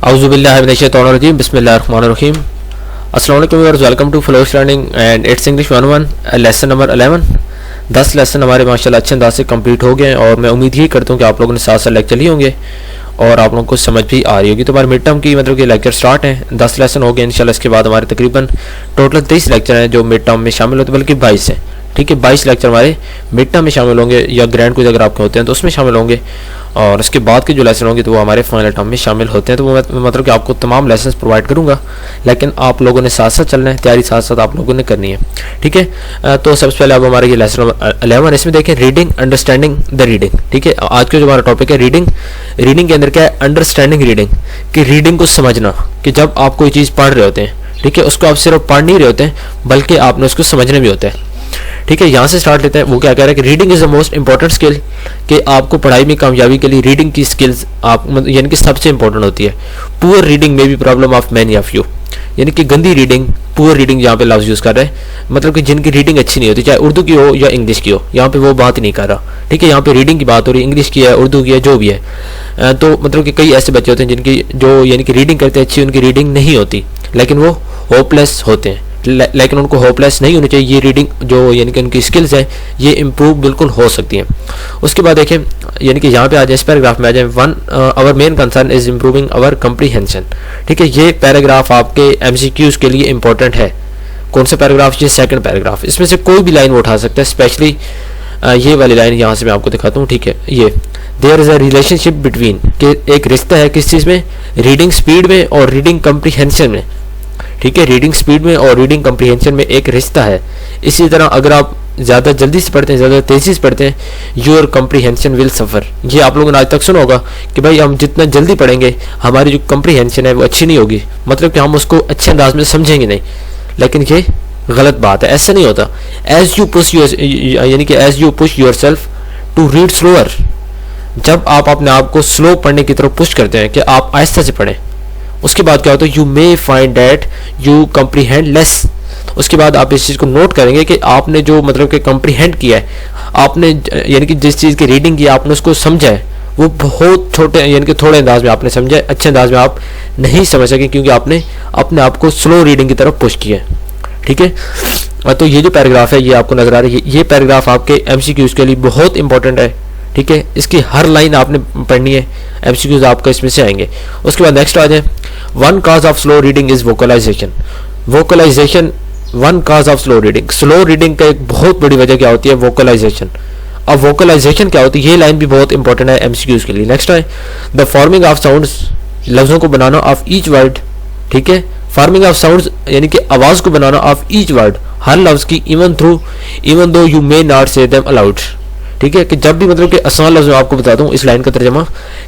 Auzubillahiminash-shaytanir-rajim. Bismillahir-rahmanir-rahim. Assalamualaikum viewers, welcome to Flourish Learning and It's English 101 lesson number 11। 10 lesson हमारे माशाल्लाह अच्छे अंदाज से कंप्लीट हो गए और मैं उम्मीद ही करता हूँ कि आप लोगों ने साथ साथ लेक्चर लिए होंगे और आप लोगों को समझ भी आ रही होगी। तो हमारे मिड टर्म की मतलब कि लेक्चर स्टार्ट हैं, 10 लेसन हो गए इंशाल्लाह। इसके बाद हमारे तकरीबन टोटल 23 लेक्चर हैं जो मिड टर्म में शामिल होते हैं, बल्कि 22 हैं। ठीक है, 22 लेक्चर हमारे मिड टर्म में शामिल होंगे या ग्रैंड क्विज अगर आपके होते हैं तो उसमें शामिल होंगे, और उसके बाद के जो लेसन होंगे तो वो हमारे फाइनल टर्म में शामिल होते हैं। तो वो मतलब कि आपको तमाम लेसन प्रोवाइड करूंगा, लेकिन आप लोगों ने साथ साथ चलना है, तैयारी साथ साथ आप लोगों ने करनी है। ठीक है, तो सबसे पहले अब हमारे ये लेसन नंबर 11, इसमें देखें रीडिंग अंडरस्टैंडिंग द रीडिंग। ठीक है, आज का जो हमारा टॉपिक है रीडिंग। रीडिंग के अंदर क्या है? अंडरस्टैंडिंग रीडिंग, कि रीडिंग को समझना, कि जब आप कोई चीज़ पढ़ रहे होते हैं, ठीक है, उसको आप सिर्फ पढ़ नहीं रहे होते हैं बल्कि आपने उसको समझना भी होता है। ठीक है, यहाँ से स्टार्ट लेते हैं। वो क्या कह रहा है कि reading is the most important skill, कि आपको पढ़ाई में कामयाबी के लिए रीडिंग की स्किल्स आप यानी कि सबसे इंपॉर्टेंट होती है। पुअर रीडिंग में भी problem of many of you, यानी कि गंदी रीडिंग, पुअर रीडिंग यहाँ पे लफ्ज़ यूज़ कर रहे हैं, मतलब कि जिनकी रीडिंग अच्छी नहीं होती, चाहे उर्दू की हो या इंग्लिश की हो, यहाँ पे वो बात ही नहीं कर रहा। ठीक है, यहाँ पे रीडिंग की बात हो रही है, इंग्लिश की है, उर्दू की है, जो भी है। तो मतलब कि कई ऐसे बच्चे होते हैं जिनकी जो यानी कि रीडिंग करते हैं अच्छी, उनकी रीडिंग नहीं होती, लेकिन वो होपलेस होते हैं। लेकिन उनको होपलेस नहीं होनी चाहिए। ये रीडिंग जो यानी कि उनकी स्किल्स हैं ये इम्प्रूव बिल्कुल हो सकती हैं। उसके बाद देखें, यानी कि यहाँ पे आ जाए, इस पैराग्राफ में आ जाए, our main concern is improving our comprehension. ठीक है, ये पैराग्राफ आपके एमसीक्यूज के लिए इंपॉर्टेंट है। कौन सा पैराग्राफ? ये सेकंड पैराग्राफ। इसमें से कोई भी लाइन वो उठा सकता है, स्पेशली ये वाली लाइन यहाँ से मैं आपको दिखाता हूँ। ठीक है, ये there is a relationship between, कि एक रिश्ता है किस चीज़ में? रीडिंग स्पीड में और रीडिंग कंप्रीहेंशन में। ठीक है, रीडिंग स्पीड में और रीडिंग कंप्रीहेंशन में एक रिश्ता है। इसी तरह अगर आप ज़्यादा जल्दी से पढ़ते हैं, ज़्यादा तेज़ी से पढ़ते हैं, योर कंप्रीहेंशन विल सफ़र। ये आप लोगों ने आज तक सुना होगा कि भाई हम जितना जल्दी पढ़ेंगे हमारी जो कंप्रीहेंशन है वो अच्छी नहीं होगी, मतलब कि हम उसको अच्छे अंदाज में समझेंगे नहीं। लेकिन ये गलत बात है, ऐसा नहीं होता। एज यू पुश यानी कि as you push yourself to read slower, जब आप अपने आप को स्लो पढ़ने की तरफ पुश करते हैं कि आप आहिस्ता से पढ़ें, उसके बाद क्या होता है? You may find that you comprehend less. उसके बाद आप इस चीज़ को नोट करेंगे कि आपने जो मतलब कि कंप्रीहेंड किया है, आपने यानी कि जिस चीज़ की रीडिंग की आपने उसको समझा है, वो बहुत छोटे यानी कि थोड़े अंदाज में आपने समझा है, अच्छे अंदाज में आप नहीं समझ सके क्योंकि आपने अपने आप को स्लो रीडिंग की तरफ पुश किया है। ठीक है, तो ये जो पैराग्राफ है ये आपको नजर आ रही है, ये पैराग्राफ आपके एमसीक्यूज के लिए बहुत इंपॉर्टेंट है। ठीक है, इसकी हर लाइन आपने पढ़नी है, एमसीक्यूज आपका इसमें से आएंगे। उसके बाद नेक्स्ट आ जाए, one cause of slow reading is vocalisation. Vocalisation one cause of slow reading. Slow reading का एक बहुत बड़ी वजह क्या होती है? वोकलाइजेशन। अब वोकलाइजेशन क्या होती है? ये लाइन भी बहुत इंपॉर्टेंट है एमसीक्यूज के लिए। नेक्स्ट है द फॉर्मिंग ऑफ साउंड्स, लफ्जों को बनाना, ऑफ ईच वर्ड। ठीक है, फॉर्मिंग ऑफ साउंड्स यानी कि आवाज को बनाना, ऑफ ईच वर्ड, हर लफ्ज की, even though you may not से देम अलाउड। ठीक है, कि जब भी मतलब कि आसान लफ्ज में आपको बताता हूँ इस लाइन का तर्जमा,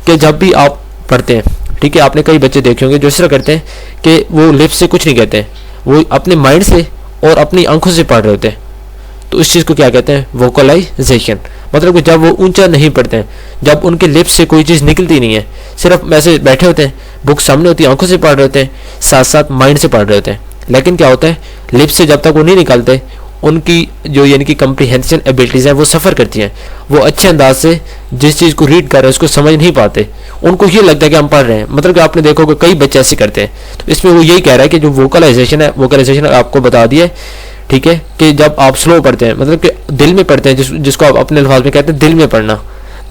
कि जब भी आप पढ़ते हैं, ठीक है, आपने कई बच्चे देखे होंगे जो इस तरह करते हैं कि वो लिप्स से कुछ नहीं कहते हैं, वो अपने माइंड से और अपनी आंखों से पढ़ रहे होते हैं। तो इस चीज़ को क्या कहते हैं? वोकलाइजेशन। मतलब कि जब वो ऊंचा नहीं पढ़ते हैं, जब उनके लिप्स से कोई चीज़ निकलती नहीं है, सिर्फ ऐसे बैठे होते हैं, बुक सामने होती है, आंखों से पढ़ रहे होते हैं, साथ साथ माइंड से पढ़ रहे होते हैं, लेकिन क्या होता है? लिप्स से जब तक वो नहीं निकालते, उनकी जो यानी कि कंप्रीहेंशन एबिलिटीज़ हैं वो सफ़र करती हैं। वो अच्छे अंदाज से जिस चीज़ को रीड कर रहे हैं उसको समझ नहीं पाते, उनको ये लगता है कि हम पढ़ रहे हैं। मतलब कि आपने देखोगे कई बच्चे ऐसे करते हैं। तो इसमें वो यही कह रहा है कि जो वोकलाइजेशन है, वोकलाइजेशन आपको बता दिया, ठीक है, कि जब आप स्लो पढ़ते हैं, मतलब कि दिल में पढ़ते हैं, जिसको आप अपने अल्फाज में कहते हैं दिल में पढ़ना।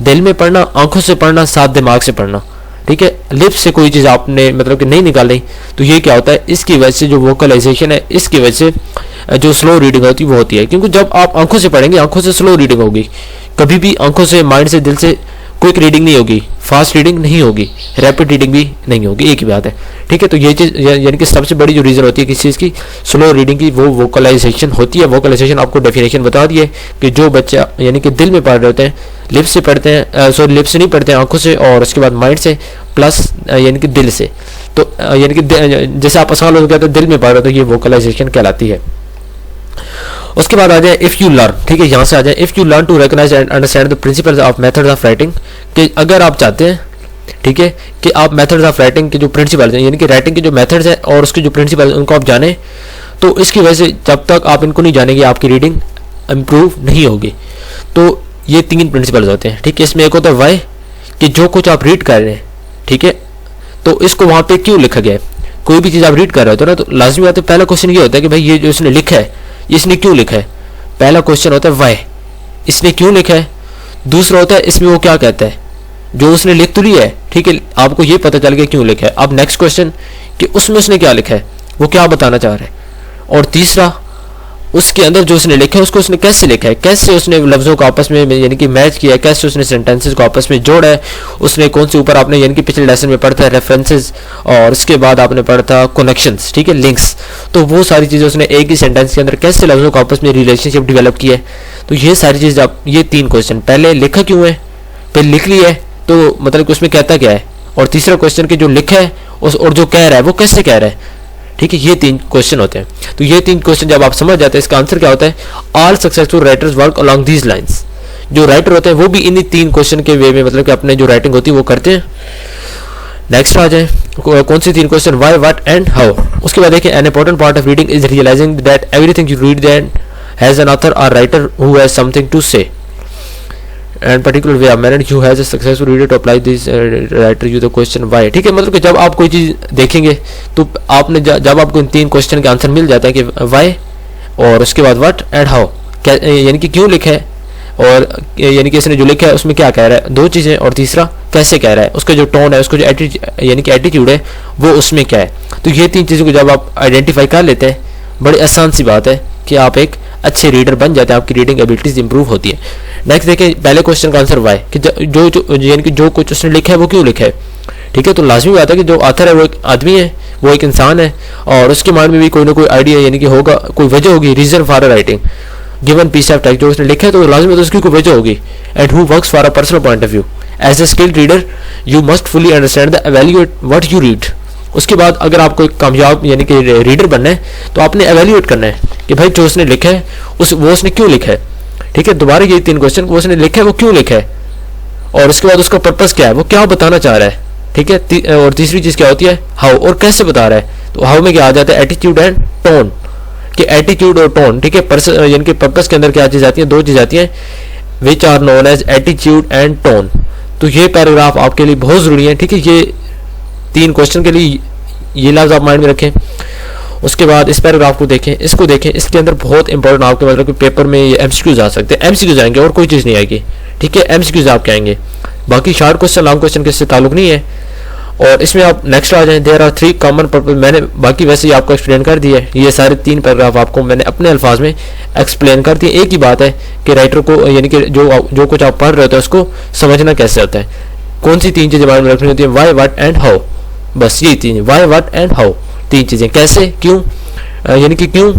दिल में पढ़ना, आंखों से पढ़ना, साथ दिमाग से पढ़ना। ठीक है, लिप्स से कोई चीज़ आपने मतलब कि नहीं निकाली, तो ये क्या होता है? इसकी वजह से जो वोकलाइजेशन है, इसकी वजह से जो स्लो रीडिंग होती है वो होती है। क्योंकि जब आप आंखों से पढ़ेंगे, आंखों से स्लो रीडिंग होगी, कभी भी आंखों से, माइंड से, दिल से क्विक रीडिंग नहीं होगी, फास्ट रीडिंग नहीं होगी, रैपिड रीडिंग भी नहीं होगी, एक ही बात है। ठीक है, तो ये चीज़ यानी कि सबसे बड़ी जो रीज़न होती है किसी चीज़ की, स्लो रीडिंग की, वो वोकलाइजेशन होती है। वोकलाइजेशन आपको डेफिनेशन बता दी है कि जो बच्चा यानी कि दिल में पढ़ रहे होते हैं, लिप्स से पढ़ते हैं, सॉरी लिप्स से नहीं पढ़ते हैं, आंखों से, और उसके बाद माइंड से प्लस यानी कि दिल से। तो यानी कि जैसे आप आसान लोग कहते हैं दिल में पढ़ रहे हो, तो ये वोकलाइजेशन कहलाती है। उसके बाद आ जाए इफ़ यू लर्न। ठीक है, यहाँ से आ जाए if you learn to recognise and understand the principles of methods of writing, कि अगर आप चाहते हैं, ठीक है, कि आप मेथड्स ऑफ राइटिंग के जो प्रिंसिपल्स हैं, यानी कि राइटिंग के जो मेथड्स हैं और उसके जो प्रिंसिपल्स उनको आप जाने, तो इसकी वजह से जब तक आप इनको नहीं जानेंगे आपकी रीडिंग इम्प्रूव नहीं होगी। तो ये 3 प्रिंसिपल्स होते हैं। ठीक है, इसमें एक होता है वाई, कि जो कुछ आप रीड कर रहे हैं, ठीक है, तो इसको वहाँ पे क्यों लिखा गया है। कोई भी चीज़ आप रीड कर रहे होते हो ना, तो लाजमी बात है पहला क्वेश्चन ये होता है कि भाई ये जो इसने लिखा है इसने क्यों लिखा है। पहला क्वेश्चन होता है वाई, इसने क्यों लिखा है। दूसरा होता है इसमें वो क्या कहता है, जो उसने लिख तो लिया है, ठीक है, आपको ये पता चल गया क्यों लिखा है। अब नेक्स्ट क्वेश्चन कि उसमें उसने क्या लिखा है, वो क्या बताना चाह रहा है। और तीसरा, उसके अंदर जो उसने लिखा है उसको उसने कैसे लिखा है, कैसे उसने लफ्ज़ों को आपस में यानी कि मैच किया है, कैसे उसने सेंटेंसेस को आपस में जोड़ा है। उसने कौन से ऊपर आपने यानी कि पिछले लेसन में पढ़ा था रेफरेंसेस, और उसके बाद आपने पढ़ा था कनेक्शंस, ठीक है, लिंक्स। तो वो सारी चीज़ें उसने एक ही सेंटेंस के अंदर कैसे लफ्ज़ों को आपस में रिलेशनशिप डेवलप की है। तो ये सारी चीज़ आप, ये 3 क्वेश्चन, पहले लिखा क्यों है, पहले लिख लिया है तो मतलब कि उसमें कहता क्या है, और तीसरा क्वेश्चन कि जो लिखा है उस और जो कह रहा है वो कैसे कह रहा है, ठीक है। ये 3 क्वेश्चन होते हैं। तो ये 3 क्वेश्चन जब आप समझ जाते हैं, इसका आंसर क्या होता है, all successful writers work along these lines. जो राइटर होते हैं वो भी इन्हीं 3 क्वेश्चन के वे में मतलब कि अपने जो राइटिंग होती है वो करते हैं। नेक्स्ट आ जाए, कौन सी 3 question, why, what and how. उसके बाद देखिए, an important part of reading is realizing that everything you read that has an author और writer who has something to say and particular way of managed you has a successful reader to apply this writer you the question why, ठीक है। मतलब कि जब आप कोई चीज़ देखेंगे तो आपने जब आपको इन 3 क्वेश्चन का आंसर मिल जाता है कि why और उसके बाद what and how, यानी कि क्यों लिखा है, और यानी कि इसने जो लिखा है उसमें क्या कह रहा है, 2 चीज़ें, और तीसरा कैसे कह रहा है, उसका जो टोन है, उसका जो यानी कि एटीट्यूड है वो उसमें क्या है। तो ये 3 चीज़ों को जब आप आइडेंटिफाई कर लेते हैं, बड़ी आसान सी बात है कि आप एक अच्छे रीडर बन जाते हैं, आपकी रीडिंग एबिलिटीज इंप्रूव होती है। नेक्स्ट देखें, पहले क्वेश्चन का आंसर वाई, कि जो यानी कि जो कुछ उसने लिखा है वो क्यों लिखा है, ठीक है। तो लाजमी बात है कि जो ऑथर है वो एक आदमी है, वो एक इंसान है, और उसके माइंड में भी कोई ना कोई आइडिया यानी कि होगा, कोई वजह होगी, reason for a writing given piece of text जो उसने लिखा है, तो लाजमी बात है उसकी कोई वजह होगी। And who works for a personal point of view as a skilled reader you must fully understand the evaluate what you read. उसके बाद अगर आपको एक कामयाब यानी कि रीडर बनना है तो आपने एवेल्यूएट करना है कि भाई जो उसने लिखा है वो उसने क्यों लिखा है, ठीक है। दोबारा ये 3 क्वेश्चन, वो उसने लिखा है वो क्यों लिखा है, और उसके बाद उसका पर्पस क्या है, वो क्या बताना चाह रहा है, ठीक है। और तीसरी चीज़ क्या होती है, हाउ, और कैसे बता रहा है। तो हाउ में क्या आ जाता है, एटीट्यूड एंड टोन, कि एटीट्यूड और टोन, ठीक है। यानी कि पर्पस के अंदर क्या चीज़ आती है, 2 चीज़ आती हैं, which are known as attitude and tone. तो ये पैराग्राफ आपके लिए बहुत ज़रूरी है, ठीक है। ये 3 क्वेश्चन के लिए ये लफ्ज़ आप माइंड में रखें। उसके बाद इस पैराग्राफ को देखें, इसको देखें, इसके अंदर बहुत इंपॉर्टेंट आपके मतलब कि पेपर में ये एमसीक्यूज आ सकते हैं, एमसीक्यूज आएंगे और कोई चीज़ नहीं आएगी, ठीक है। एमसीक्यूज आप कहेंगे, बाकी शॉर्ट क्वेश्चन लॉन्ग क्वेश्चन के इससे ताल्लुक नहीं है। और इसमें आप नेक्स्ट आ जाएं, देयर आर 3 कॉमन पर्पस। मैंने बाकी वैसे ही आपको एक्सप्लेन कर दिया है, ये सारे 3 पैराग्राफ आपको मैंने अपने अल्फाज में एक्सप्लेन कर दिए। एक ही बात है कि राइटर को यानी कि जो कुछ आप पढ़ रहे होते हैं उसको समझना कैसे होता है, कौन सी 3 चीज़ें माइंड में रखनी होती है, वाई, व्हाट एंड हाउ। बस यही 3, वाई, व्हाट एंड हाउ, 3 चीज़ें, कैसे, क्यों, यानी कि क्यों,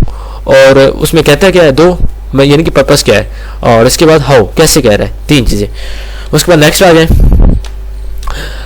और उसमें कहता क्या है, 2 यानी कि पर्पस क्या है, और इसके बाद हाउ, कैसे कह रहा है, 3 चीज़ें। उसके बाद नेक्स्ट आ जाए,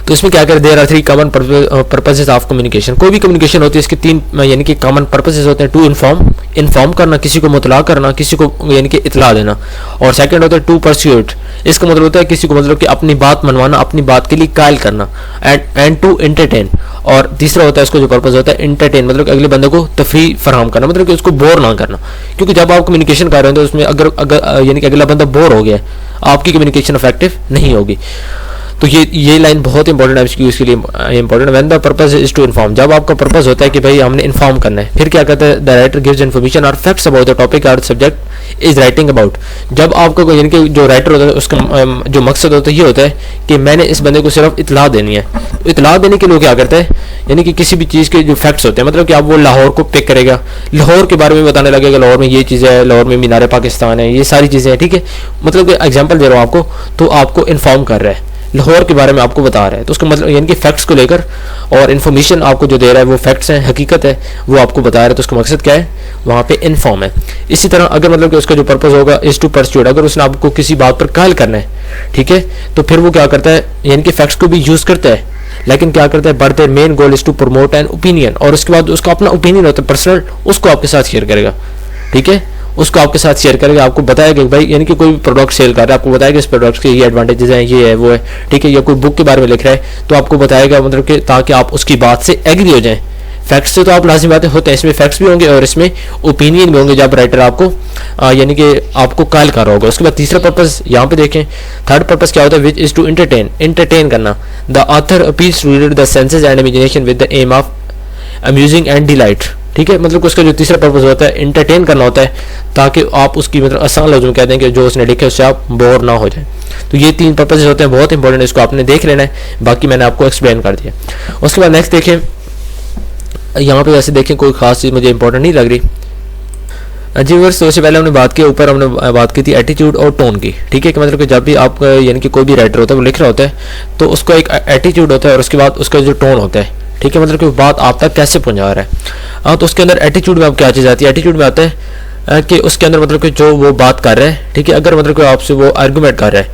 तो इसमें क्या करें, there are 3 common purposes of communication. कोई भी कम्युनिकेशन होती है इसके 3 यानी कि कॉमन पर्पसेस होते हैं। टू इन्फॉर्म करना, किसी को मुतला करना, किसी को यानी कि इतला देना, और सेकंड होता है टू परस्यूट, इसका मतलब होता है किसी को मतलब कि अपनी बात मनवाना, अपनी बात के लिए कायल करना, एंड टू एंटरटेन, और तीसरा होता है इसको जो पर्पस होता है इंटरटेन, मतलब कि अगले बंदे को तफरीह फराहम करना, मतलब कि उसको बोर ना करना। क्योंकि जब आप कम्युनिकेशन कर रहे हो तो उसमें अगर यानी कि अगला बंदा बोर हो गया, आपकी कम्युनिकेशन इफेक्टिव नहीं होगी। तो ये लाइन बहुत इंपॉर्टेंट है इसकी, उसके लिए important. When the purpose is to inform, जब आपका पर्पस होता है कि भाई हमने इन्फॉर्म करना है, फिर क्या कहता है, द राइटर गिव्स इन्फॉर्मेशन और फैक्ट्स अबाउट द टॉपिक और सब्जेक्ट इज राइटिंग अबाउट। जब आपको यानी कि जो राइटर होता है उसका जो मकसद होता है ये होता है कि मैंने इस बंदे को सिर्फ इतला देनी है। इतला देने के लिए क्या करता है, यानी कि किसी भी चीज़ के जो फैक्ट्स होते हैं, मतलब कि आप वो लाहौर को पिक करेगा, लाहौर के बारे में बताने लगेगा, लाहौर में ये चीज़ है, लाहौर में मीनार पाकिस्तान है, ये सारी चीज़ें हैं, ठीक है। मतलब कि एग्जाम्पल दे रहा हूँ आपको, तो आपको इन्फॉर्म कर रहा है, लाहौर के बारे में आपको बता रहा है, तो उसका मतलब यानी कि फैक्ट्स को लेकर, और इन्फॉर्मेशन आपको जो दे रहा है वो फैक्ट्स हैं, हकीकत है, वो आपको बता रहा है, तो उसका मकसद क्या है, वहाँ पे इन्फॉर्म है। इसी तरह अगर मतलब कि उसका जो पर्पस होगा इज टू परस्यूट, अगर उसने आपको किसी बात पर कायल करना है, ठीक है, तो फिर वो क्या करता है, यानी कि फैक्ट्स को भी यूज़ करता है, लेकिन क्या करता है, but their main goal is to promote an opinion, और उसके बाद उसका अपना ओपिनियन होता है पर्सनल, उसको आपके साथ शेयर करेगा, ठीक है, उसको आपके साथ शेयर करेगा, आपको बताएगा कि भाई यानी कि कोई भी प्रोडक्ट सेल कर रहा है, आपको बताएगा इस प्रोडक्ट के ये एडवांटेजेस हैं, ये है, वो है, ठीक है, या कोई बुक के बारे में लिख रहा है तो आपको बताएगा, मतलब कि ताकि आप उसकी बात से एग्री हो जाएं, फैक्ट्स से तो आप लाजिम बातें होते हैं, इसमें फैक्ट्स भी होंगे और इसमें ओपिनियन भी होंगे जब राइटर आपको यानी कि आपको कॉल कर रहा होगा। उसके बाद तीसरा पर्पस यहाँ पे देखें, थर्ड पर्पस क्या होता है, विच इज टू एंटरटेन करना। The author appeals to reader the senses and imagination with the aim of amusing and delight. ठीक है, मतलब उसका जो तीसरा पर्पस होता है एंटरटेन करना होता है, ताकि आप उसकी मतलब आसान लफ्ज़ों में कहते हैं कि जो उसने लिखे उससे आप बोर ना हो जाए। तो ये 3 पर्पसेस होते हैं, बहुत इंपॉर्टेंट, इसको आपने देख लेना है, बाकी मैंने आपको एक्सप्लेन कर दिया। उसके बाद नेक्स्ट देखें, यहाँ पे वैसे देखें कोई खास चीज़ मुझे इंपॉर्टेंट नहीं लग रही जी वर्स। तो उससे पहले हमने बात की, ऊपर हमने बात की थी एटीट्यूड और टोन की। ठीक है, कि मतलब कि जब भी आप यानी कि कोई भी राइटर होता है वो लिख रहा होता है तो उसका एक एटीट्यूड होता है और उसके बाद उसका जो टोन होता है, ठीक है, मतलब कि बात आप तक कैसे पहुंचा रहा है। तो उसके अंदर एटीट्यूड में आप क्या चीज़ आती है, एटीट्यूड में आता है कि उसके अंदर मतलब कि जो वो बात कर रहा है, ठीक है, अगर मतलब कि आपसे वो आर्गूमेंट कर रहा है,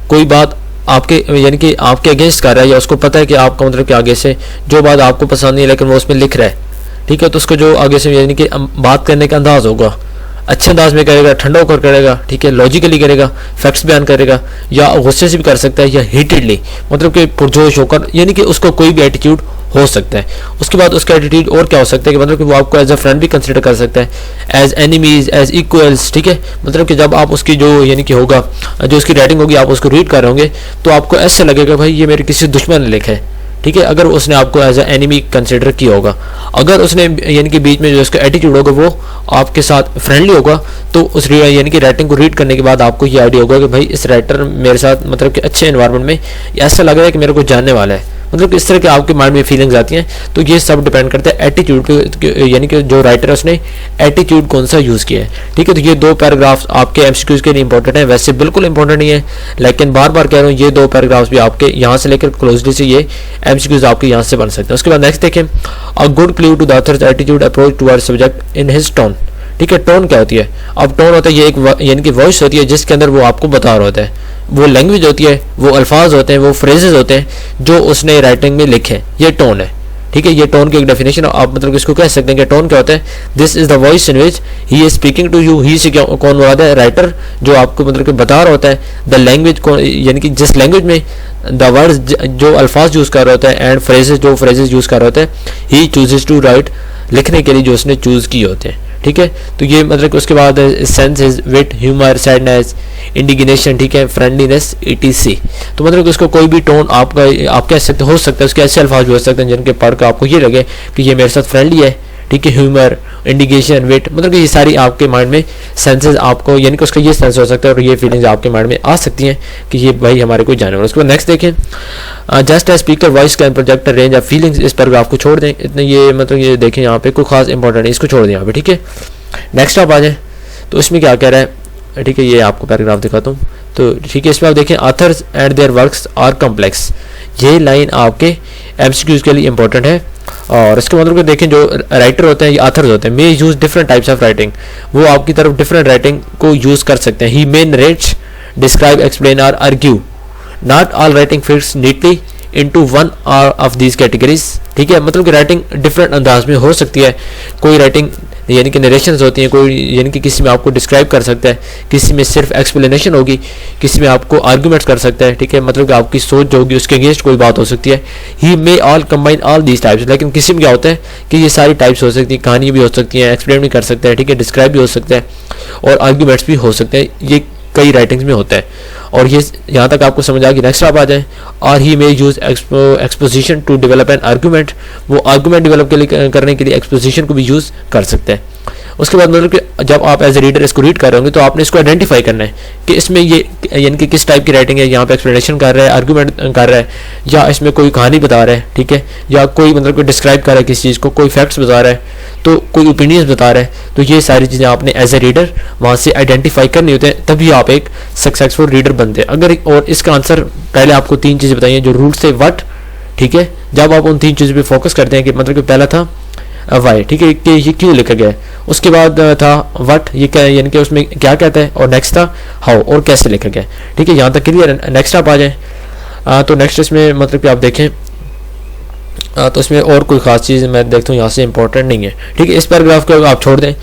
कोई बात आपके यानी कि आपके अगेंस्ट कर रहा है, या उसको पता है कि आपका मतलब कि आगे से जो बात आपको पसंद नहीं है लेकिन वो उसमें लिख रहा है, ठीक है, तो उसको जो आगे से यानी कि बात करने का अंदाज होगा, अच्छे अंदाज में करेगा, ठंडा होकर करेगा, ठीक है, लॉजिकली करेगा, फैक्ट्स बयान करेगा, या गुस्से से भी कर सकता है, या हीटेडली मतलब कि पुरजोश होकर, यानी कि उसको कोई भी एटीट्यूड हो सकता है। उसके बाद उसका एटीट्यूड और क्या हो सकता है कि मतलब कि वो आपको एज अ फ्रेंड भी कंसिडर कर सकता है, एज एनिमीज, एज इक्वल्स। ठीक है, मतलब कि जब आप उसकी जो यानी कि होगा, जो उसकी राइटिंग होगी, आप उसको रीड कर रहे होंगे तो आपको ऐसा लगेगा भाई ये मेरे किसी दुश्मन ने लिखा है। ठीक है, अगर उसने आपको एज अ एनिमी कंसिडर किया होगा, अगर उसने यानी कि बीच में जो उसका एटीट्यूड होगा वो आपके साथ फ्रेंडली होगा, तो उस यानी कि राइटिंग को रीड करने के बाद आपको ये आइडिया होगा कि भाई इस राइटर मेरे साथ मतलब कि अच्छे एनवायरनमेंट में ऐसा लग रहा है कि मेरे को जानने वाला है, मतलब कि इस तरह के आपके माइंड में फीलिंग्स आती हैं। तो ये सब डिपेंड करता है एटीट्यूड पे, यानी कि जो राइटर है उसने एटीट्यूड कौन सा यूज़ किया है। ठीक है, तो ये 2 पैराग्राफ्स आपके एमसीक्यूज के लिए इंपॉर्टेंट है, वैसे बिल्कुल इंपॉर्टेंट नहीं है, लेकिन बार बार कह रहा हूँ ये 2 पैराग्राफ्स भी आपके यहाँ से लेकर क्लोजली से ये एमसीक्यूज आपके यहाँ से बन सकते हैं। उसके बाद नेक्स्ट देखें, a good clue to the author's attitude approach towards subject in his tone. ठीक है, टोन क्या होती है, अब टोन होता है ये एक यानी कि वॉइस होती है जिसके अंदर वो आपको बता रहा होता है, वो लैंग्वेज होती है, वो अल्फाज होते हैं, वो फ्रेजेस होते हैं जो उसने राइटिंग में लिखे, ये टोन है। ठीक है, ये टोन की एक डेफिनेशन आप मतलब इसको कह सकते हैं कि टोन क्या होता है, this is the voice in which he is speaking to you. He से कौन मुराद है, राइटर जो आपको मतलब कि बता रहा होता है, द लैंग्वेज यानी कि जिस लैंग्वेज में द वर्ड्स जो अल्फाज यूज़ कर रहा होता है, एंड फ्रेजेस जो फ्रेजेस यूज़ कर रहा होता है, ही चूजेस टू राइट, लिखने के लिए जो उसने चूज़ किए होते हैं। ठीक है, तो ये मतलब कि उसके बाद sense is wit, humour, sadness, indignation, ठीक है, फ्रेंडलीनेस, etc। तो मतलब कि उसको कोई भी टोन आपका आप कह सकते हो सकता है, उसके ऐसे अल्फाज भी हो सकते हैं जिनके पढ़ कर आपको ये लगे कि ये मेरे साथ फ्रेंडली है। ठीक है, ह्यूमर, इंडिगेशन, वेट, मतलब कि ये सारी आपके माइंड में सेंसेस आपको यानी कि उसका ये सेंस हो सकता है और ये फीलिंग्स आपके माइंड में आ सकती हैं कि ये भाई हमारे कोई जानवर। उसके बाद नेक्स्ट देखें, just as speaker voice can project range of feelings. इस पैराग्राफ को छोड़ दें, इतने ये मतलब ये देखें यहाँ पे कोई खास इंपॉर्टेंट है, इसको छोड़ दें यहाँ पे। ठीक है, नेक्स्ट आप आ जाए तो इसमें क्या कह रहा है। ठीक है, ये आपको पैराग्राफ दिखाता हूँ। तो ठीक है, इसमें आप देखें, authors and their works are complex. ये लाइन आपके एमसीक्यूज के लिए इंपॉर्टेंट है। और इसके मतलब कि देखें, जो राइटर होते हैं या ऑथर्स होते हैं, मे use different types of writing, वो आपकी तरफ डिफरेंट राइटिंग को यूज कर सकते हैं। ही मे नरेट, डिस्क्राइब, एक्सप्लेन और argue. Not all writing fits neatly into one of these categories. ठीक है, मतलब कि राइटिंग डिफरेंट अंदाज में हो सकती है। कोई राइटिंग यानी कि नरेशंस होती हैं, कोई यानी कि किसी में आपको डिस्क्राइब कर सकता है, किसी में सिर्फ एक्सप्लेनेशन होगी, किसी में आपको आर्गूमेंट्स कर सकता है। ठीक है, मतलब कि आपकी सोच जो होगी उसके अगेंस्ट कोई बात हो सकती है। He may all combine all these types. लेकिन किसी में क्या होता है कि ये सारी टाइप्स हो सकती है, कहानी भी हो सकती है, एक्सप्लेन भी कर सकता है, ठीक है, डिस्क्राइब भी हो सकता है और आर्गूमेंट्स भी हो सकते हैं। ये कई राइटिंग्स में होता है और ये यहाँ तक आपको समझ आ गई। नेक्स्ट आप आ जाए, और he may use exposition to develop an argument. वो आर्गूमेंट डेवलप के लिए करने के लिए एक्सपोजिशन को भी यूज़ कर सकते हैं। उसके बाद मतलब कि जब आप एज ए रीडर इसको रीड कर रहे होंगे तो आपने इसको आइडेंटिफाई करना है कि इसमें ये यानी कि किस टाइप की राइटिंग है। यहाँ पे एक्सप्लेनेशन कर रहा है, आर्गूमेंट कर रहा है, या इसमें कोई कहानी बता रहा है, ठीक है, या कोई मतलब कि डिस्क्राइब कर रहा है किसी चीज़ को, कोई फैक्ट्स बता रहा है, तो कोई ओपिनियंस बता रहा है। तो ये सारी चीज़ें आपने एज ए रीडर वहाँ से आइडेंटिफाई करनी होते हैं, तभी आप एक सक्सेसफुल रीडर बनते हैं। अगर और इसका आंसर पहले आपको 3 चीज़ें बताइए जो रूट से व्हाट। ठीक है, जब आप उन 3 चीज़ों पे फोकस करते हैं कि मतलब कि पहला था वाई, ठीक है, कि ये क्यों लिखा गया है, उसके बाद था व्हाट, ये क्या यानी कि उसमें क्या कहता है, और नेक्स्ट था हाउ, और कैसे लिखा गया। ठीक है, यहाँ तक क्लियर है। नेक्स्ट आप आ जाए तो नेक्स्ट इसमें मतलब कि आप देखें तो इसमें और कोई ख़ास चीज़ मैं देखता हूँ यहाँ से इंपॉर्टेंट नहीं है। ठीक है, इस पैराग्राफ को आप छोड़ दें।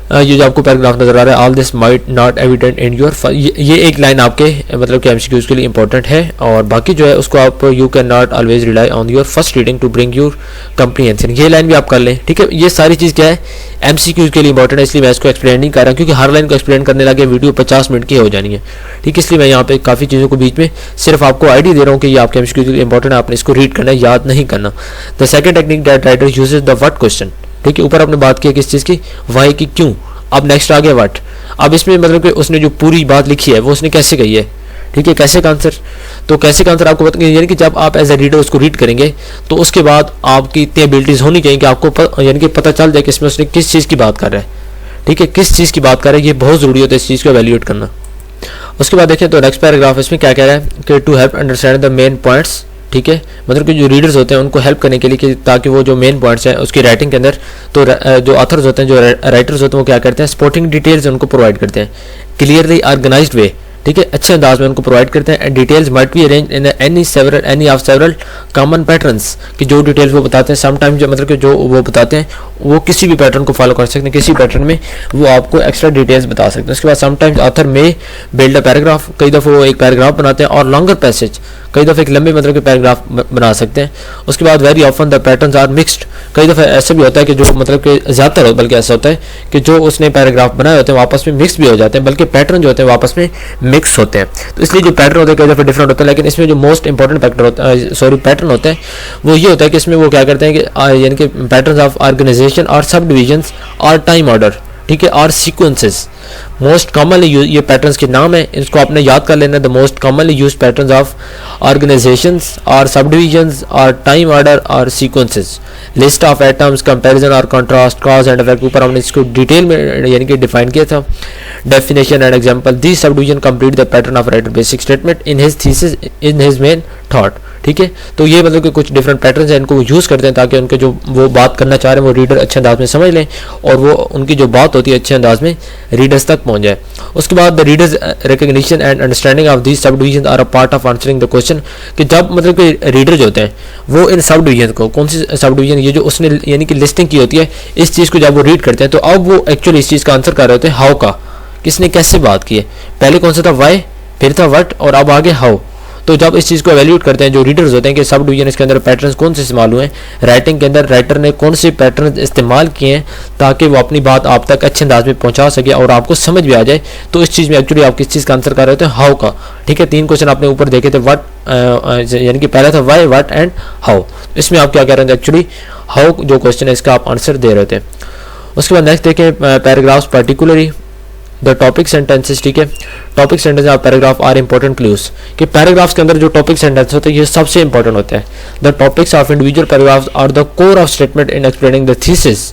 ये जो आपको पैराग्राफ नजर आ रहा है, all this might not evident in your, ये एक लाइन आपके मतलब कि एमसीक्यूज के लिए इंपॉर्टेंट है, और बाकी जो है उसको आप you can not always rely on your first reading to bring your comprehension, ये लाइन भी आप कर लें। ठीक है, ये सारी चीज़ क्या है एमसीक्यूज के लिए इंपॉर्टेंट है, इसलिए मैं इसको एक्सप्लेन नहीं कर रहा क्योंकि हर लाइन को एक्सप्लेन करने लगे वीडियो 50 मिनट की हो जानी है। ठीक है, इसलिए मैं यहाँ पे काफ़ी चीज़ों को बीच में सिर्फ आपको आइडिया दे रहा हूँ कि ये आपके एमसीक्यूज के लिए इंपॉर्टेंट है, आपने इसको रीड करना है, याद नहीं करना। The second technique that writer uses the what question. ठीक है, ऊपर आपने बात की किस चीज़ की, वाई की, क्यों। अब नेक्स्ट आ गया व्हाट। अब इसमें मतलब कि उसने जो पूरी बात लिखी है वो उसने कैसे कही है। ठीक है, कैसे का आंसर, तो कैसे का आंसर आपको बताएंगे, यानी कि जब आप एज ए रीडर उसको रीड करेंगे तो उसके बाद आपकी इतनी एबिलिटीज़ होनी चाहिए कि आपको यानी कि पता चल जाए कि इसमें उसने किस चीज़ की बात कर रहा है। ठीक है, किस चीज़ की बात कर रहा है, ये बहुत ज़रूरी होता है इस चीज़ को एवेल्यूएट करना। उसके बाद देखें तो नेक्स्ट पैराग्राफ इसमें क्या कह रहा है कि to help understand the main points. ठीक है, मतलब कि जो रीडर्स होते हैं उनको हेल्प करने के लिए कि ताकि वो जो मेन पॉइंट्स हैं उसकी राइटिंग के अंदर, तो जो ऑथर्स होते हैं, जो राइटर्स होते हैं, वो क्या करते हैं स्पोर्टिंग डिटेल्स उनको प्रोवाइड करते हैं क्लियरली ऑर्गेनाइज्ड वे। ठीक है, अच्छे अंदाज में उनको प्रोवाइड करते हैं। And details might be arrange in any of several common patterns, कि जो डिटेल्स वो बताते हैं समटाइम्स जो मतलब कि जो वो बताते हैं वो किसी भी पैटर्न को फॉलो कर सकते हैं, किसी पैटर्न में वो आपको एक्स्ट्रा डिटेल्स बता सकते हैं। उसके बाद समटाइम्स ऑथर में बिल्ड अ पैराग्राफ, कई दफ़ा वो एक पैराग्राफ बनाते हैं, और लॉन्गर पैसेज, कई दफ़ा एक लंबे मतलब के पैराग्राफ बना सकते हैं। उसके बाद very often the patterns are mixed, कई दफ़ा ऐसा भी होता है कि जो मतलब कि ज़्यादातर बल्कि ऐसा होता है कि जो उसने पैराग्राफ बनाए होते हैं आपस में मिक्स भी हो जाते हैं, बल्कि पैटर्न जो होते हैं वो आपस में मिक्स होते हैं। तो इसलिए जो पैटर्न होते हैं कई दफ़ा डिफरेंट होता है, लेकिन इसमें जो मोस्ट इंपॉर्टेंट पैटर्न होते हैं वो ये होता है कि इसमें वो क्या करते हैं कि यानी कि पैटर्न्स ऑफ ऑर्गेनाइजेशन और सब डिविजन्स और टाइम ऑर्डर। ठीक है, और सीक्वेंसेस मोस्ट कॉमनली ये पैटर्न्स के नाम है, इसको आपने याद कर लेना। The most commonly use patterns of organisations और सब डिविजन्स और टाइम ऑर्डर और sequences, list of atoms, comparison और कंट्रास्ट, कॉज एंड इफेक्ट, ऊपर हमने इसको डिटेल में यानी कि डिफाइन किया था। Definition and example, this sub division complete the pattern of writer basic statement in his thesis in his main thought. ठीक है, तो ये मतलब कि कुछ डिफरेंट पैटर्न्स हैं, इनको यूज़ करते हैं ताकि उनके जो वो बात करना चाह रहे हैं वो रीडर अच्छे अंदाज में समझ लें और वो उनकी जो बात होती है अच्छे अंदाज में रीडर्स तक पहुंच जाए। उसके बाद the reader's recognition and understanding of these sub division are a part of answering the question, कि जब मतलब कि रीडर जो होते हैं वो इन सब डिवीजन को, कौन सी सब डिवीजन, ये जो उसने यानी कि लिस्टिंग की होती है, इस चीज़ को जब वो रीड करते हैं तो अब वो एक्चुअली इस चीज़ का आंसर कर रहे होते हैं हाउ का, किसने कैसे बात की है। पहले कौन सा था वाई, फिर था व्हाट और अब आगे हाउ। तो जब इस चीज़ को एवेल्यूएट करते हैं जो रीडर्स होते हैं कि सब डिवीजन इसके अंदर पैटर्न्स कौन से इस्तेमाल हुए हैं, राइटिंग के अंदर राइटर ने कौन से पैटर्न इस्तेमाल किए हैं ताकि वो अपनी बात आप तक अच्छे अंदाज में पहुंचा सके और आपको समझ भी आ जाए, तो इस चीज़ में एक्चुअली आप किस चीज़ का आंसर कर रहे होते हैं हाउ का। ठीक है, 3 क्वेश्चन आपने ऊपर देखे थे, व्हाट यानी कि पहला था वाई, व्हाट एंड हाउ, इसमें आप क्या कह रहे थे एक्चुअली हाउ जो क्वेश्चन है इसका आप आंसर दे रहे थे। उसके बाद नेक्स्ट देखें paragraphs particularly the topic sentences. ठीक है, topic sentence of paragraph are important clues, कि पैराग्राफ्स के अंदर जो टॉपिक सेंटेंस होते हैं ये सबसे इंपॉर्टेंट होते हैं। The topics of individual paragraphs are the core of statement in explaining the thesis.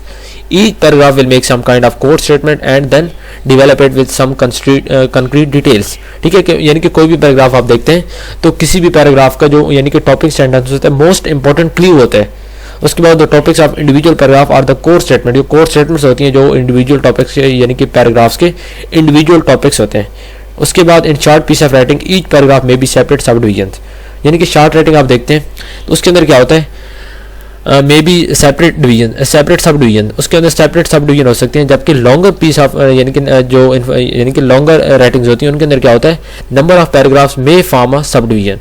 Each paragraph will make some kind of core statement and then develop it with some concrete details। ठीक है, यानी कि कोई भी paragraph आप देखते हैं तो किसी भी पैराग्राफ का जो यानी कि टॉपिक सेंटेंस होता है मोस्ट इंपॉर्टेंट क्लू होता है। उसके बाद the topics of individual paragraph are the core statement, जो कोर स्टेटमेंट्स होती हैं जो इंडिविजुअल टॉपिक्स यानी कि पैराग्राफ्स के इंडिविजुअल टॉपिक्स होते हैं। उसके बाद in short piece of writing each paragraph में बी सेपरेट सब डिवीजन, यानी कि शॉर्ट राइटिंग आप देखते हैं तो उसके अंदर क्या होता है may be separate division, separate sub division, उसके अंदर सेपरेट सब डिवीजन हो सकते हैं। जबकि लॉन्गर पीस ऑफ यानी कि जो यानी कि लॉन्गर राइटिंग्स होती हैं उनके अंदर क्या होता है नंबर ऑफ पैराग्राफ्स में फॉर्म अ सब डिवीजन।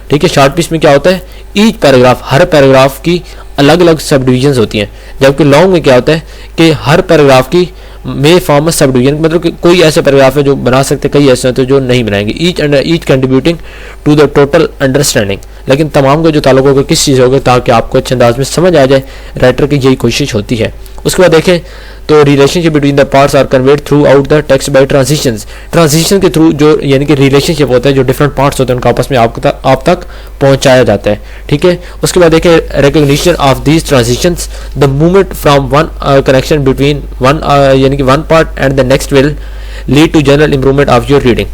ठीक है, शॉर्ट पीस में क्या होता है ईच पैराग्राफ, हर पैराग्राफ की अलग अलग सब डिवीजन्स होती हैं। जबकि लॉन्ग में क्या होता है कि हर पैराग्राफ की में फॉर्म सब डिवीजन, मतलब कि कोई ऐसे पैराग्राफ है जो बना सकते, कई ऐसे होते हैं जो नहीं बनाएंगे। Each contributing to the total understanding, लेकिन तमाम का जो ताल्लुक होगा किस चीज़ होगा ताकि आपको अच्छे अंदाज में समझ आ जाए, राइटर की यही कोशिश होती है। उसके बाद देखें तो relationship between the parts are conveyed throughout the text by transitions, transition के थ्रू जो यानी कि रिलेशनशिप होता है जो डिफरेंट पार्ट्स होते हैं उनका आपस में आप तक पहुंचाया जाता है। ठीक है, उसके बाद देखें recognition of these transitions, the movement from one connection between one यानी कि one part and the next will lead to general improvement of your reading.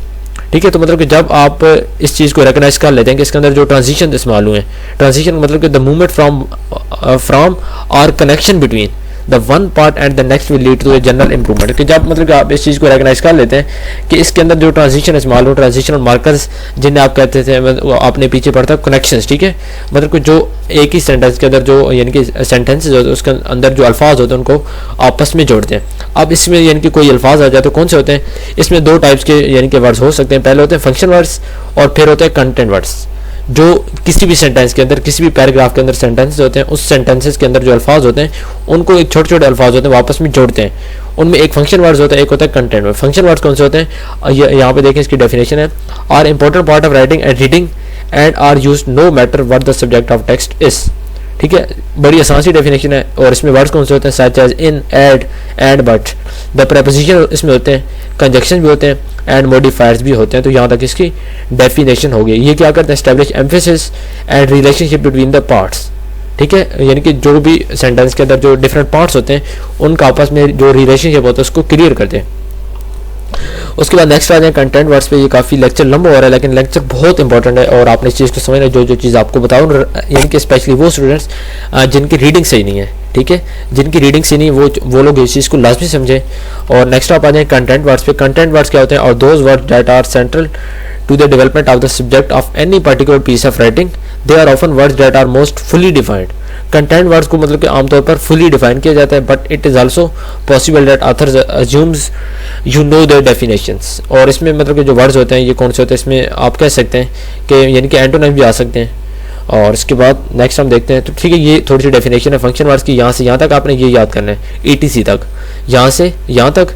ठीक है, तो मतलब कि जब आप इस चीज़ को रिकग्नाइज कर लेते हैं कि इसके अंदर जो ट्रांजिशन इस्तेमाल हुए हैं, ट्रांजिशन मतलब कि द मूवमेंट फ्रॉम और connection between the one part and the next will lead to a general improvement. कि जब मतलब कि आप इस चीज़ को रेकग्नाइज कर लेते हैं कि इसके अंदर जो ट्रांजिशन इस्तेमाल हो, ट्रांजिशनल मार्कर्स जिन्हें आप कहते थे, आपने पीछे पढ़ा था कनेक्शंस, ठीक है, मतलब कि जो एक ही सेंटेंस के अंदर जो यानी कि सेंटेंसेज होते हैं उसके अंदर जो अल्फाज होते हैं उनको आपस में जोड़ते हैं। अब इसमें यानी कि कोई अल्फाज आ जाए तो कौन से होते हैं, इसमें दो टाइप्स के यानी कि वर्ड्स हो सकते हैं। पहले होते हैं फंक्शन वर्ड्स और फिर होते हैं कंटेंट वर्ड्स। जो किसी भी सेंटेंस के अंदर, किसी भी पैराग्राफ के अंदर सेंटेंसेस होते हैं, उस सेंटेंसेस के अंदर जो अल्फाज होते हैं उनको एक छोटे छोटे अल्फाज होते हैं वापस में जोड़ते हैं। उनमें एक फंक्शन वर्ड्स होता है, एक होता है कंटेंट वर्ड। फंक्शन वर्ड्स कौन से होते हैं, यहाँ पे देखें इसकी डेफिनेशन है, are important part of writing and reading and are use no matter what the subject of text is. ठीक है, बड़ी आसान सी डेफिनेशन है। और इसमें वर्ड्स कौन से होते हैं, such as in, at, and, but. The preposition इसमें होते हैं, कंजक्शन भी होते हैं एंड मॉडिफायर्स भी होते हैं। तो यहाँ तक इसकी डेफिनेशन हो गई। ये क्या करते हैं, establish emphasis and relationship between the parts. ठीक है, यानी कि जो भी सेंटेंस के अंदर जो डिफरेंट पार्ट्स होते हैं उनका आपस में जो रिलेशनशिप होता है उसको क्लियर करते हैं। उसके बाद नेक्स्ट आ जाए कंटेंट वर्ड्स पे। ये काफ़ी लेक्चर लंबा हो रहा है लेकिन लेक्चर बहुत इंपॉर्टेंट है और आपने इस चीज़ को समझना, जो चीज़ आपको बताऊँ, यानी कि स्पेशली वो स्टूडेंट्स जिनकी रीडिंग सही नहीं है, ठीक है, जिनकी रीडिंग सही नहीं है वो लोग इस चीज़ को लाजमी समझें। और नेक्स्ट आप आ जाए कंटेंट वर्ड्स पे। कंटेंट वर्ड्स क्या होते हैं, और those words that are central to the development of the subject of any particular piece of writing, they are often words that are most fully defined। Content words को मतलब कि आमतौर पर फुली डिफाइन किया जाता है, but it is also possible that authors assumes you know their definitions. और इसमें मतलब कि जो वर्ड्स होते हैं ये कौन से होते हैं, इसमें आप कह सकते हैं कि यानी कि एंटोनिम भी आ सकते हैं। और इसके बाद नेक्स्ट हम देखते हैं, तो ठीक है, ये थोड़ी सी डेफिनेशन है फंक्शन वर्ड्स की। यहाँ से यहाँ तक आपने ये याद करना है, ETC तक, यहाँ से यहाँ तक।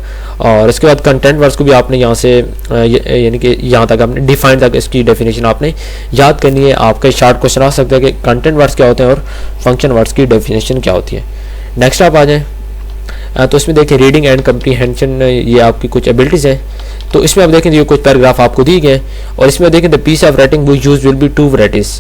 और इसके बाद कंटेंट वर्ड्स को भी आपने यहाँ से यानी कि यहाँ तक आपने डिफाइन तक इसकी डेफिनेशन आपने याद करनी है। आपका शार्ट क्वेश्चन आ सकता है कि कंटेंट वर्ड्स क्या होते हैं और फंक्शन वर्ड्स की डेफिनेशन क्या होती है। नेक्स्ट आप आ जाएँ तो इसमें देखिए रीडिंग एंड कम्प्रीहेंशन, ये आपकी कुछ एबिलिटीज़ हैं। तो इसमें आप देखें ये कुछ पैराग्राफ आपको दी गए और इसमें देखें the piece of writing we use will be 2 varieties.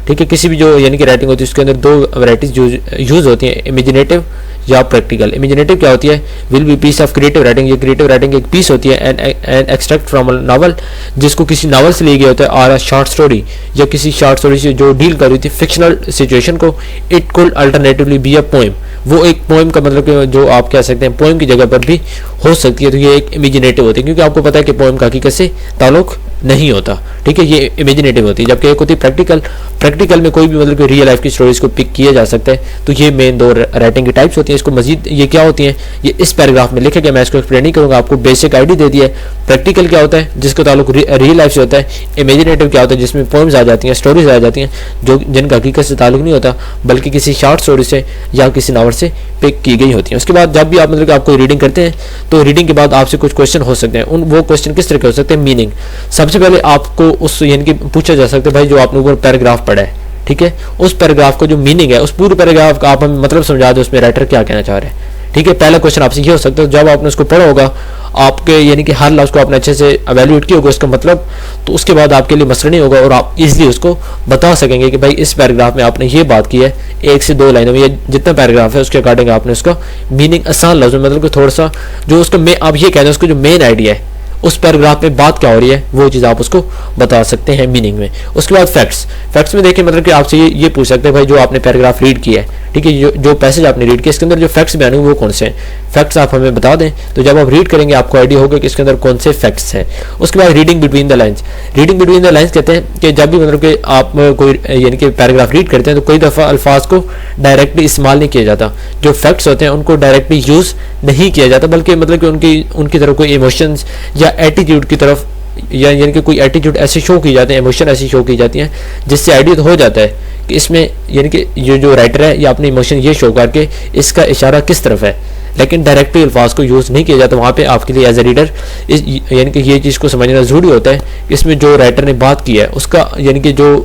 ठीक है, किसी भी जो यानी कि राइटिंग होती है उसके अंदर 2 वैराइटीज यूज होती हैं, इमेजिनेटिव या प्रैक्टिकल। इमेजिनेटिव क्या होती है, will be piece of creative writing, ये क्रिएटिव राइटिंग एक पीस होती है। And extract from a novel, जिसको किसी नावल से लिए गए होता है, और अ शॉर्ट स्टोरी या किसी शॉर्ट स्टोरी से जो डील कर रही थी फिक्शनल सिचुएशन को। It could alternatively be a poem, वो एक पोएम का मतलब कि जो आप कह सकते हैं पोएम की जगह पर भी हो सकती है। तो ये एक इमेजिनेटिव होती है, क्योंकि आपको पता है कि पोएम का हकीकत से ताल्लुक नहीं होता। ठीक है, ये इमेजिनेटिव होती है। जबकि एक होती है प्रैक्टिकल। प्रैक्टिकल में कोई भी मतलब कि रियल लाइफ की स्टोरीज को पिक किया जा सकता है। तो ये मेन 2 राइटिंग की टाइप्स होती हैं। इसको मजीद ये क्या होती हैं ये इस पैराग्राफ में लिखा गया, मैं इसको एक्सप्लेन नहीं करूँगा, आपको बेसिक आइडिया दे दिया है। प्रैक्टिकल क्या होता है, जिसका ताल्लुक रियल लाइफ से होता है। इमेजिनेटिव क्या होता है, जिसमें पोएम्स आ जाती हैं, स्टोरीज आ जाती हैं जो जिनका हकीकत से ताल्लुक नहीं होता बल्कि किसी शॉर्ट स्टोरी से या किसी नावल से पिक की गई होती हैं। उसके बाद जब भी आप मतलब कि आप कोई रीडिंग करते हैं तो रीडिंग के बाद आपसे कुछ क्वेश्चन हो सकते हैं। वो क्वेश्चन किस तरह के हो सकते हैं, मीनिंग। सबसे पहले आपको उस यानी कि पूछा जा सकता है भाई जो आपने ऊपर पैराग्राफ पढ़ा है, ठीक है, उस पैराग्राफ का जो मीनिंग है, उस पूरे पैराग्राफ का आप हमें मतलब समझा दो, उसमें राइटर क्या कहना चाह रहे हैं। ठीक है, पहला क्वेश्चन आपसे ये हो सकता है। जब आपने उसको पढ़ा होगा, आपके यानी कि हर लफ्ज़ को आपने अच्छे से एवेल्यूएट किया होगा उसका मतलब, तो उसके बाद आपके लिए मसला नहीं होगा और आप इजीली उसको बता सकेंगे कि भाई इस पैराग्राफ में आपने ये बात की है, 1 से 2 लाइनों में, ये जितना पैराग्राफ है उसके अकॉर्डिंग आपने उसका मीनिंग आसान लफ्ज़ में मतलब कि थोड़ा सा जो उसका आप ये कहते हैं उसका जो मेन आइडिया है उस पैराग्राफ में बात क्या हो रही है वो चीज़ आप उसको बता सकते हैं मीनिंग में। उसके बाद फैक्ट्स में देखिए मतलब कि आपसे ये पूछ सकते हैं भाई जो आपने पैराग्राफ रीड किया है, ठीक है, जो पैसेज आपने रीड किया इसके अंदर जो फैक्ट्स बयान हुए वो कौन से हैं, फैक्ट्स आप हमें बता दें। तो जब आप रीड करेंगे आपको आइडिया होगा कि इसके अंदर कौन से फैक्ट्स हैं। उसके बाद reading between the lines. Reading between the lines कहते हैं कि जब भी मतलब कि आप कोई यानी कि पैराग्राफ रीड करते हैं तो कई दफ़ा अल्फाज को डायरेक्टली इस्तेमाल नहीं किया जाता। जो फैक्ट्स होते हैं उनको डायरेक्टली यूज़ नहीं किया जाता बल्कि मतलब कि उनकी तरफ कोई इमोशंस या एटीट्यूड की तरफ या यानी कि कोई एटीट्यूड ऐसे शो की जाते हैं, इमोशन ऐसी शो की जाती हैं जिससे आइडिया तो हो जाता है कि इसमें यानी कि जो राइटर है या अपने इमोशन ये शो करके इसका इशारा किस तरफ है, लेकिन डायरेक्टली अल्फाज को यूज़ नहीं किया जाता। वहाँ पे आपके लिए एज ए रीडर यानी कि ये चीज़ को समझना ज़रूरी होता है कि इसमें जो राइटर ने बात की है उसका यानी कि जो,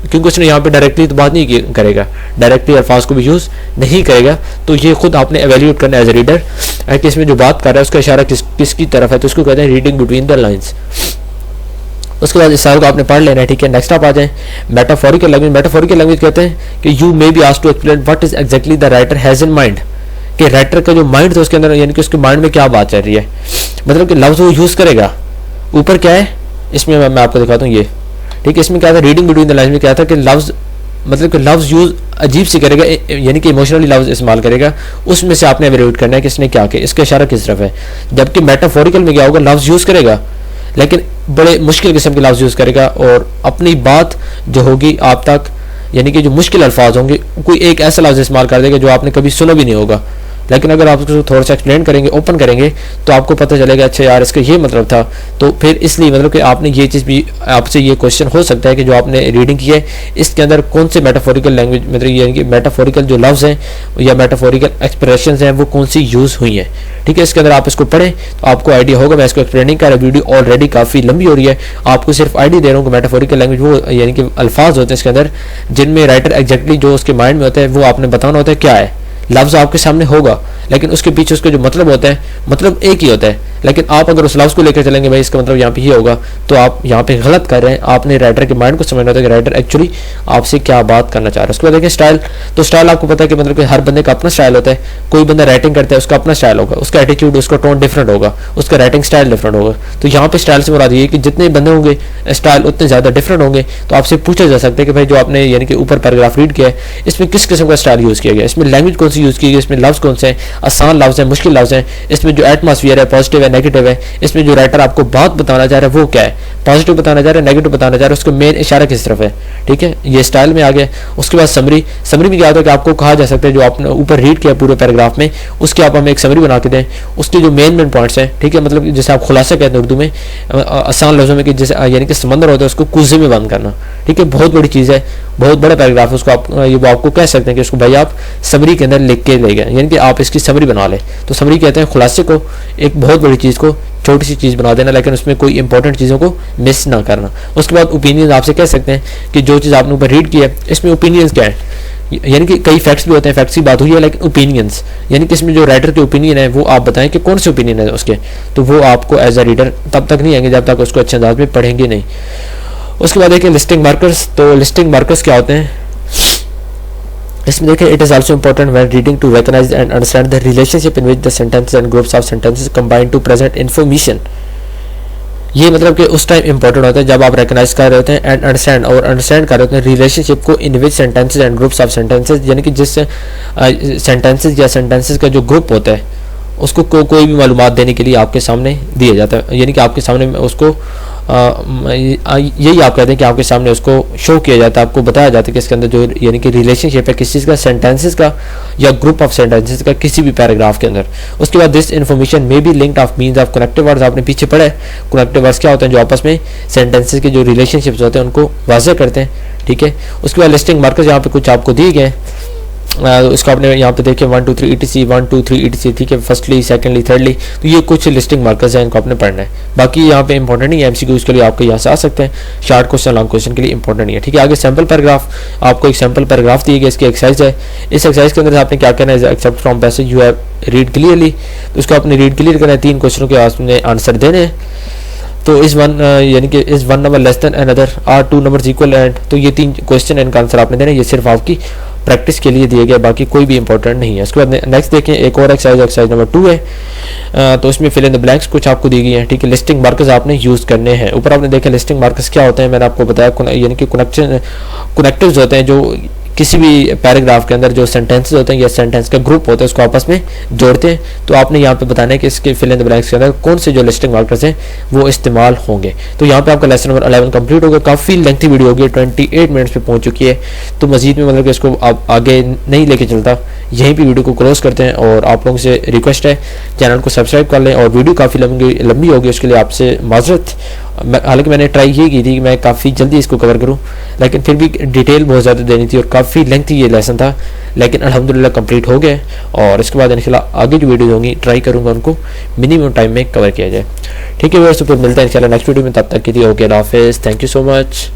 क्योंकि उसने यहाँ पे डायरेक्टली तो बात नहीं करेगा, डायरेक्टली अल्फाज को भी यूज़ नहीं करेगा। तो ये खुद आपने एवेल्यूएट करना एज ए रीडर कि इसमें जो बात कर रहा है उसका इशारा किसकी तरफ है। तो इसको कहते हैं रीडिंग बिटवीन द लाइन्स। उसके बाद इस सारे को आपने पढ़ लेना है, ठीक है। नेक्स्ट आप आ जाएं मेटाफोरिकल लैंग्वेज। मेटाफोरिकल लैंग्वेज कहते हैं कि you may be asked to explain what is exactly the writer has in mind, कि राइटर का जो माइंड था उसके अंदर यानी कि उसके माइंड में क्या बात चल रही है, मतलब कि लफ्ज़ वो यूज़ करेगा। ऊपर क्या है इसमें मैं आपको दिखाता हूँ ये, ठीक है। इसमें क्या था रीडिंग बिटवीन द लाइन्स में क्या था कि लफ्ज़ मतलब कि लफ्ज़ यूज़ अजीब से करेगा, यानी कि इमोशनली लफ्ज़ इस्तेमाल करेगा, उसमें से आपने एवेल्यूएट करना है कि इसने क्या किया, इसका इशारा किस तरफ है। जबकि मेटाफोरिकल में क्या होगा, लफ्ज़ यूज़ करेगा लेकिन बड़े मुश्किल किस्म के लफ्ज़ यूज़ करेगा और अपनी बात जो होगी आप तक, यानी कि जो मुश्किल अल्फाज होंगे, कोई एक ऐसा लफ्ज़ इस्तेमाल कर देगा जो आपने कभी सुना भी नहीं होगा। लेकिन अगर आप उसको थोड़ा सा एक्सप्लेन करेंगे, ओपन करेंगे, तो आपको पता चलेगा अच्छा यार इसका ये मतलब था। तो फिर इसलिए मतलब कि आपने ये चीज़ भी, आपसे ये क्वेश्चन हो सकता है कि जो आपने रीडिंग की है इसके अंदर कौन से मेटाफोरिकल लैंग्वेज, मतलब यानी कि मेटाफोरिकल जो लफ्ज़ हैं या मेटाफोरिकल एक्सप्रेशन हैं वो कौन सी यूज़ हुई हैं। ठीक है, इसके अंदर आप इसको पढ़ें तो आपको आइडिया होगा। मैं इसको एक्सप्लेन नहीं कर रहा, वीडियो ऑलरेडी काफ़ी लंबी हो रही है, आपको सिर्फ आइडिया दे रहा हूँ कि मेटाफोरिकल लैंग्वेज वो यानी कि अल्फाज होते हैं इसके अंदर जिनमें राइटर एग्जैक्टली जो उसके माइंड में होता है वो आपने बताना होता है क्या है। लफ्ज़ आपके सामने होगा लेकिन उसके पीछे उसका जो मतलब होता है, मतलब एक ही होता है, लेकिन आप अगर उस लफ्ज़ को लेकर चलेंगे भाई इसका मतलब यहाँ पे ये होगा, तो आप यहाँ पे गलत कर रहे हैं। आपने राइटर के माइंड को समझना होता है कि राइटर एक्चुअली आपसे क्या बात करना चाह रहा है। उसके बाद देखिए स्टाइल, तो स्टाइल आपको पता है कि मतलब कि हर बंदे का अपना स्टाइल होता है। कोई बंदा राइटिंग करता है उसका अपना स्टाइल होगा, उसका एटीट्यूड, उसका टोन डिफरेंट होगा, उसका राइटिंग स्टाइल डिफरेंट होगा। तो यहाँ पे स्टाइल से मुराद ये है कि जितने बंदे होंगे स्टाइल उतने ज़्यादा डिफरेंट होंगे। तो आपसे पूछा जा सकता है कि भाई जो आपने यानी कि ऊपर पैराग्राफ रीड किया है इसमें किस किस्म का स्टाइल यूज़ किया गया, इसमें लैंग्वेज कौन सी यूज़ की गई, इसमें लफ्ज़ कौन से हैं, आसान लफ्ज़ हैं, मुश्किल लफ्ज़ हैं, इसमें जो एटमॉस्फेयर है पॉजिटिव है नेगेटिव है, इसमें जो राइटर आपको बात बताना चाह रहा है वो क्या है, पॉजिटिव बताना चाह रहा है नेगेटिव बताना चाह रहा है, उसका मेन इशारा किस तरफ है। ठीक है, ये स्टाइल में आ गया। उसके बाद समरी, समरी में क्या होता है कि आपको कहा जा सकता है जो आपने ऊपर रीड किया पूरे पैराग्राफ में उसके आप हमें एक समरी बना के दें, उसके जो मेन पॉइंट्स हैं। ठीक है, मतलब जैसे आप खुलासा कहते हैं उर्दू में, आसान लफ्ज़ों में कि जैसे यानी कि समंदर होता है उसको कुज़े में बंद करना। ठीक है, बहुत बड़ी चीज़ है, बहुत बड़ा पैराग्राफ है, उसको आप ये वो आपको कह सकते हैं कि उसको भाई आप समरी के अंदर लिख के ले गए, यानी कि आप इसकी समरी बना लें। तो समरी कहते हैं खुलासे को, एक बहुत बड़ी चीज़ को छोटी सी चीज़ बना देना, लेकिन उसमें कोई इंपॉर्टेंट चीज़ों को मिस ना करना। उसके बाद ओपिनियन आपसे कह सकते हैं कि जो चीज़ आपने ऊपर रीड की है इसमें ओपिनियंस क्या है, यानी कि कई फैक्ट्स भी होते हैं, फैक्ट्स की बात हुई है, लेकिन ओपिनियंस यानी कि इसमें जो राइटर के ओपिनियन है वो आप बताएं कि कौन से ओपिनियन है उसके। तो वो आपको एज अ रीडर तब तक नहीं आएंगे जब तक उसको अच्छे अंदाज में पढ़ेंगे नहीं। उसके बाद देखिए लिस्टिंग मार्कर्स। तो लिस्टिंग मार्कर्स क्या होते हैं इसमें देखिए, it is also important when reading to recognise and understand the relationship in which the sentences and groups of sentences combine to present information. ये मतलब कि उस टाइम इंपॉर्टेंट होता है जब आप रिकॉग्नाइज कर रहे होते हैं एंड अंडरस्टैंड, और अंडरस्टैंड कर रहे होते हैं रिलेशनशिप को in which sentences and groups of sentences, यानी कि जिस सेंटेंसेस या सेंटेंसेस का जो ग्रुप होता है उसको कोई भी मालूमात देने के लिए आपके सामने दिया जाता है, यानी कि आपके सामने उसको यही आप कहते हैं कि आपके सामने उसको शो किया जाता है, आपको बताया जाता है कि इसके अंदर जो यानी कि रिलेशनशिप है किस चीज़ का, सेंटेंसेस का या ग्रुप ऑफ सेंटेंसेस का किसी भी पैराग्राफ के अंदर। उसके बाद this information may be linked of means of connective words, आपने पीछे पढ़ा है कनेक्टिव वर्ड्स क्या होते हैं जो आपस में सेंटेंसेस के जो रिलेशनशिप्स होते हैं उनको वाज़ेह करते हैं। ठीक है, उसके बाद लिस्टिंग मार्कर्स यहाँ पे कुछ आपको दिए गए, इसको आपने यहाँ पे देखिए 1 2 3 ETC 1 2 3 ETC। ठीक है, फर्स्टली सेकंडली थर्डली, तो ये कुछ लिस्टिंग मार्कर्स हैं, इनको आपने पढ़ना है। बाकी यहाँ पे इंपॉर्टेंट नहीं है, MCQ के लिए आपके यहाँ से आ सकते हैं, शॉर्ट क्वेश्चन लॉन्ग क्वेश्चन के लिए इंपॉर्टेंट नहीं है। ठीक है, आगे सैम्पल पैराग्राफ, आपको एक सैम्पल पैराग्राफ दिए गए, इसकी एक्सरसाइज है। इस एक्सरसाइज के अंदर आपने क्या करना है, except from passage you have read clearly, तो उसको आपने रीड क्लियर करना है, 3 क्वेश्चनों के आपने आंसर देने हैं। तो इस वन यानी कि इस 1 number less than another are 2 numbers equal and, तो ये 3 क्वेश्चन इनका आंसर आपने देना है, ये सिर्फ आपकी प्रैक्टिस के लिए दिए गए, बाकी कोई भी इंपॉर्टेंट नहीं है। उसके बाद नेक्स्ट देखें, एक और एक्सरसाइज नंबर 2 है। तो इसमें फिल इन द ब्लैंक्स कुछ आपको दी गई है। ठीक है, लिस्टिंग मार्कर्स आपने यूज़ करने हैं। ऊपर आपने देखा लिस्टिंग मार्कर्स क्या होते हैं, मैंने आपको बताया, यानी कि कनेक्टिव्स होते हैं जो किसी भी पैराग्राफ के अंदर जो सेंटेंसेस होते हैं या सेंटेंस का ग्रुप होता है उसको आपस में जोड़ते हैं। तो आपने यहाँ पे बताना है कि इसके फिल इन द ब्लैंक्स के अंदर कौन से जो लिस्टिंग मार्कर्स हैं वो इस्तेमाल होंगे। तो यहाँ पे आपका लेसन नंबर 11 कंप्लीट हो गया। काफ़ी लेंथी वीडियो होगी, 28 मिनट्स पे पहुँच चुकी है, तो मजीद में मतलब कि इसको आप आगे नहीं लेके चलता, यहीं पर वीडियो को क्लोज करते हैं। और आप लोगों से रिक्वेस्ट है चैनल को सब्सक्राइब कर लें, और वीडियो काफ़ी लंबी होगी उसके लिए आपसे माजरत। हालांकि मैंने ट्राई ये की थी कि मैं काफ़ी जल्दी इसको कवर करूं, लेकिन फिर भी डिटेल बहुत ज़्यादा देनी थी और काफ़ी लेंथी ये लेसन था, लेकिन अल्हम्दुलिल्लाह कंप्लीट हो गए। और इसके बाद इंशाल्लाह आगे जो वीडियो होंगी ट्राई करूंगा उनको मिनिमम टाइम में कवर किया जाए। ठीक है, वैसे फिर मिलता है इंशाल्लाह नेक्स्ट वीडियो में, तब तक के लिए ओके, अल्लाह हाफिज़, थैंक यू सो मच।